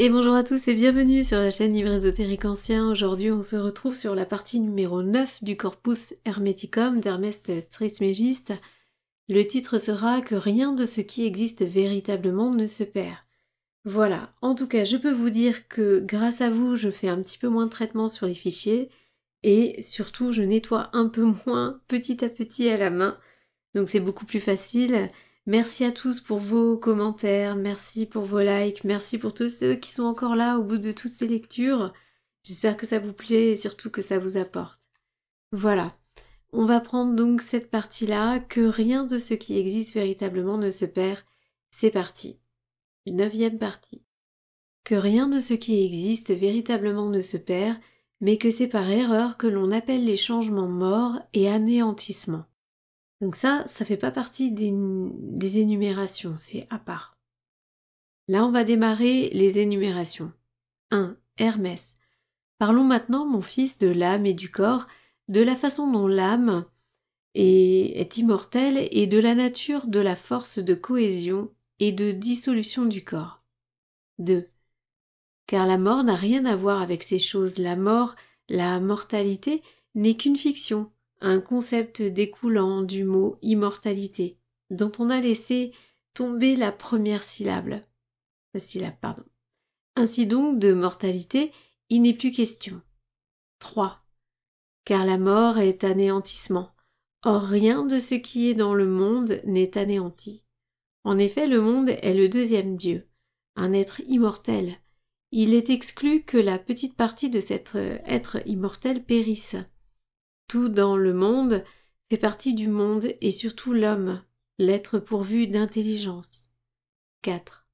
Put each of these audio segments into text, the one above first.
Et bonjour à tous et bienvenue sur la chaîne Livre ésotérique ancien. Aujourd'hui on se retrouve sur la partie numéro 9 du Corpus Hermeticum d'Hermès Trismégiste. Le titre sera que rien de ce qui existe véritablement ne se perd. Voilà, en tout cas je peux vous dire que grâce à vous je fais un petit peu moins de traitement sur les fichiers et surtout je nettoie un peu moins petit à petit à la main, donc c'est beaucoup plus facile. Merci à tous pour vos commentaires, merci pour vos likes, merci pour tous ceux qui sont encore là au bout de toutes ces lectures. J'espère que ça vous plaît et surtout que ça vous apporte. Voilà, on va prendre donc cette partie-là, que rien de ce qui existe véritablement ne se perd. C'est parti. 9e partie. Que rien de ce qui existe véritablement ne se perd, mais que c'est par erreur que l'on appelle les changements morts et anéantissements. Donc ça fait pas partie des énumérations, c'est à part. Là, on va démarrer les énumérations. 1. Hermès. Parlons maintenant, mon fils, de l'âme et du corps, de la façon dont l'âme est immortelle et de la nature de la force de cohésion et de dissolution du corps. 2. Car la mort n'a rien à voir avec ces choses. La mort, la mortalité, n'est qu'une fiction, un concept découlant du mot immortalité, dont on a laissé tomber la première syllabe. Ainsi donc, de mortalité, il n'est plus question. 3. Car la mort est anéantissement. Or rien de ce qui est dans le monde n'est anéanti. En effet, le monde est le deuxième Dieu, un être immortel. Il est exclu que la petite partie de cet être immortel périsse. Tout dans le monde fait partie du monde et surtout l'homme, l'être pourvu d'intelligence. 4.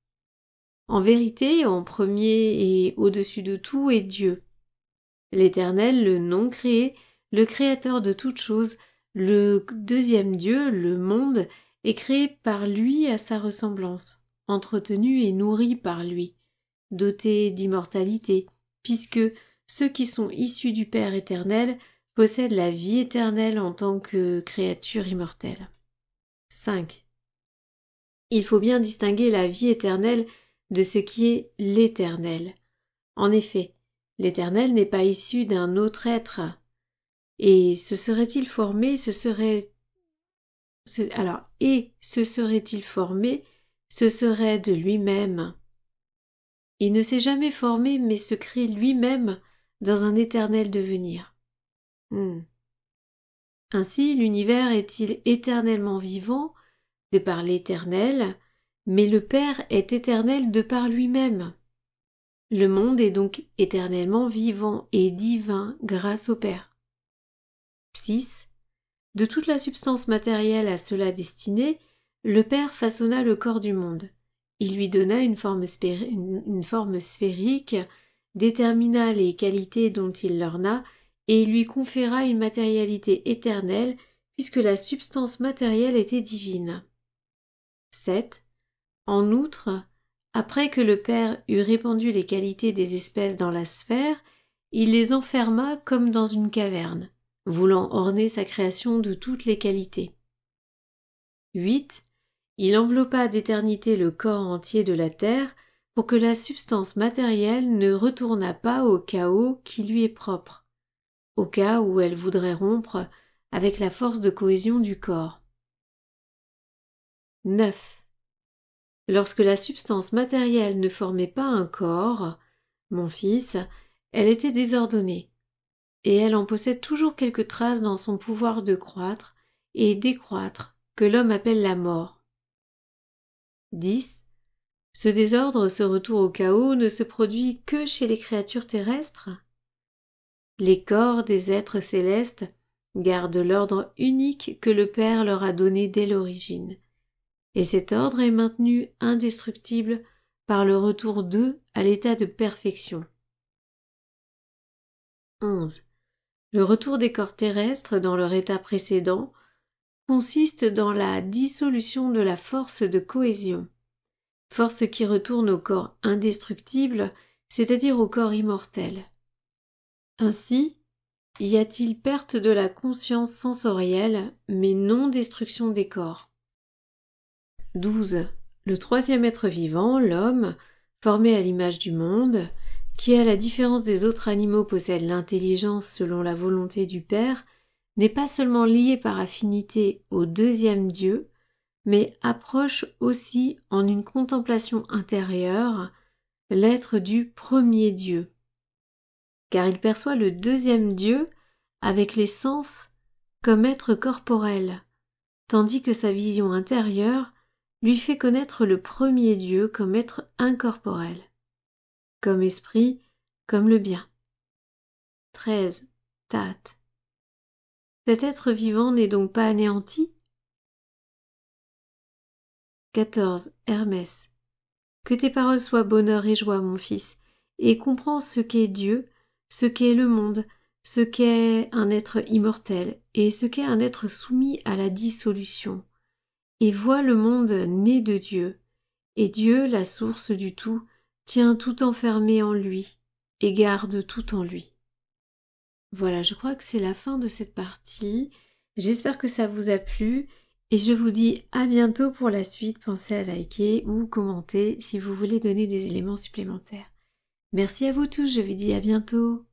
En vérité, en premier et au-dessus de tout est Dieu. L'Éternel, le non-créé, le créateur de toutes choses, le deuxième Dieu, le monde, est créé par lui à sa ressemblance, entretenu et nourri par lui, doté d'immortalité, puisque ceux qui sont issus du Père éternel possèdent la vie éternelle en tant que créature immortelle. 5. Il faut bien distinguer la vie éternelle de ce qui est l'éternel. En effet, l'éternel n'est pas issu d'un autre être. Et se serait-il formé, ce serait de lui-même. Il ne s'est jamais formé, mais se crée lui-même dans un éternel devenir. Ainsi, l'univers est-il éternellement vivant, de par l'éternel, mais le Père est éternel de par lui-même. Le monde est donc éternellement vivant et divin grâce au Père. 6. De toute la substance matérielle à cela destinée, le Père façonna le corps du monde. Il lui donna une forme sphérique, détermina les qualités dont il l'orna, et il lui conféra une matérialité éternelle, puisque la substance matérielle était divine. 7. En outre, après que le Père eut répandu les qualités des espèces dans la sphère, il les enferma comme dans une caverne, voulant orner sa création de toutes les qualités. 8. Il enveloppa d'éternité le corps entier de la terre pour que la substance matérielle ne retournât pas au chaos qui lui est propre, au cas où elle voudrait rompre avec la force de cohésion du corps. 9. Lorsque la substance matérielle ne formait pas un corps, mon fils, elle était désordonnée, et elle en possède toujours quelques traces dans son pouvoir de croître et décroître, que l'homme appelle la mort. 10. Ce désordre, ce retour au chaos, ne se produit que chez les créatures terrestres. Les corps des êtres célestes gardent l'ordre unique que le Père leur a donné dès l'origine, et cet ordre est maintenu indestructible par le retour d'eux à l'état de perfection. 11. Le retour des corps terrestres dans leur état précédent consiste dans la dissolution de la force de cohésion, force qui retourne au corps indestructible, c'est-à-dire au corps immortel. Ainsi, y a-t-il perte de la conscience sensorielle, mais non destruction des corps. 12. Le troisième être vivant, l'homme, formé à l'image du monde, qui à la différence des autres animaux possède l'intelligence selon la volonté du Père, n'est pas seulement lié par affinité au deuxième Dieu, mais approche aussi en une contemplation intérieure l'être du premier Dieu. Car il perçoit le deuxième Dieu avec les sens comme être corporel, tandis que sa vision intérieure lui fait connaître le premier Dieu comme être incorporel, comme esprit, comme le bien. 13. Tat. Cet être vivant n'est donc pas anéanti? 14. Hermès. Que tes paroles soient bonheur et joie, mon fils, et comprends ce qu'est Dieu, ce qu'est le monde, ce qu'est un être immortel, et ce qu'est un être soumis à la dissolution. Et vois le monde né de Dieu, et Dieu, la source du tout, tient tout enfermé en lui, et garde tout en lui. Voilà, je crois que c'est la fin de cette partie. J'espère que ça vous a plu, et je vous dis à bientôt pour la suite. Pensez à liker ou commenter si vous voulez donner des éléments supplémentaires. Merci à vous tous, je vous dis à bientôt.